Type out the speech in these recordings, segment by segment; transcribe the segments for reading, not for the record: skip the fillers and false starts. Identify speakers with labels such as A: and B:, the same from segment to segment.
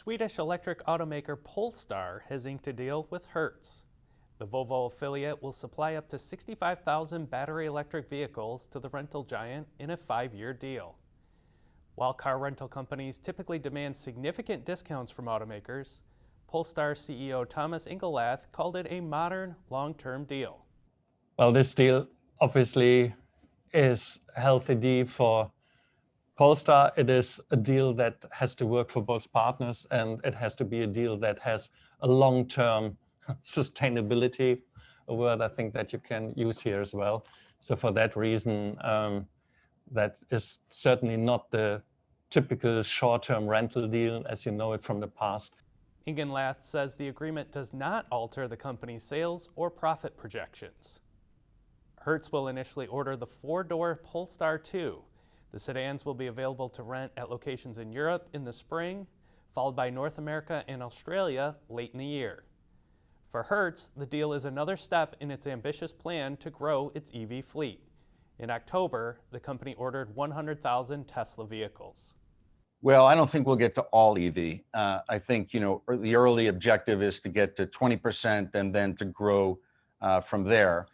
A: Swedish electric automaker Polestar has inked a deal with Hertz. The Volvo affiliate will supply up to 65,000 battery electric vehicles to the rental giant in a 5-year deal. While car rental companies typically demand significant discounts from automakers, Polestar CEO Thomas Ingenlath called it a modern, long-term deal.
B: Well, this deal obviously is a healthy deal for Polestar. It is a deal that has to work for both partners, and it has to be a deal that has a long-term sustainability, a word I think that you can use here as well. So for that reason, that is certainly not the typical short-term rental deal as you know it from the past.
A: Ingenlath says the agreement does not alter the company's sales or profit projections. Hertz will initially order the 4-door Polestar 2. The sedans will be available to rent at locations in Europe in the spring, followed by North America and Australia late in the year. For Hertz, the deal is another step in its ambitious plan to grow its EV fleet. In October, the company ordered 100,000 Tesla vehicles.
C: Well, I don't think we'll get to all EV. I think, the early objective is to get to 20% and then to grow from there.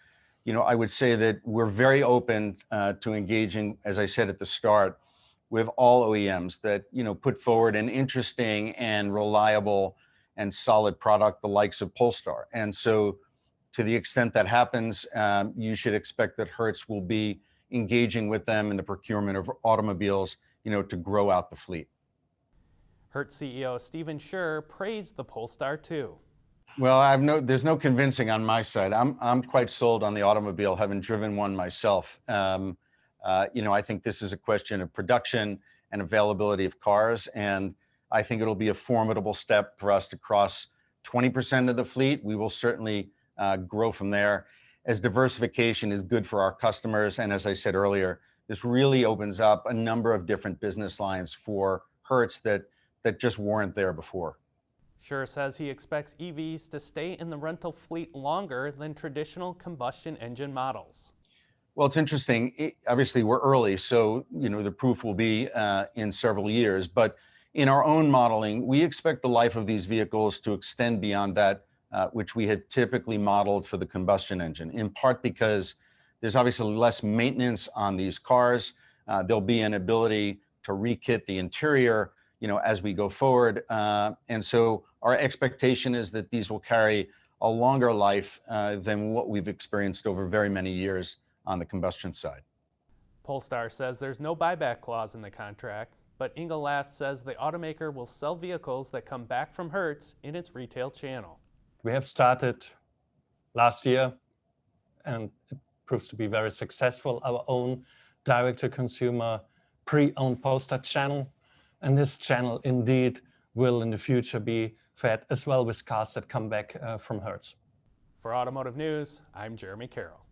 C: I would say that we're very open to engaging, as I said at the start, with all OEMs that, put forward an interesting and reliable and solid product, the likes of Polestar. And so to the extent that happens, you should expect that Hertz will be engaging with them in the procurement of automobiles, to grow out the fleet.
A: Hertz CEO Scherr praised the Polestar 2.
C: Well, there's no convincing on my side. I'm quite sold on the automobile, having driven one myself. I think this is a question of production and availability of cars, and I think it'll be a formidable step for us to cross 20% of the fleet. We will certainly grow from there, as diversification is good for our customers. And as I said earlier, this really opens up a number of different business lines for Hertz that just weren't there before.
A: Scherr says he expects EVs to stay in the rental fleet longer than traditional combustion engine models.
C: Well, it's interesting. Obviously, we're early, so the proof will be in several years. But in our own modeling, we expect the life of these vehicles to extend beyond that which we had typically modeled for the combustion engine, in part because there's obviously less maintenance on these cars. There'll be an ability to rekit the interior as we go forward. And so our expectation is that these will carry a longer life than what we've experienced over very many years on the combustion side.
A: Polestar says there's no buyback clause in the contract, but Ingenlath says the automaker will sell vehicles that come back from Hertz in its retail channel.
B: We have started last year, and it proves to be very successful, our own direct-to-consumer pre-owned Polestar channel. And this channel indeed will in the future be fed as well with cars that come back from Hertz.
A: For Automotive News, I'm Jeremy Carroll.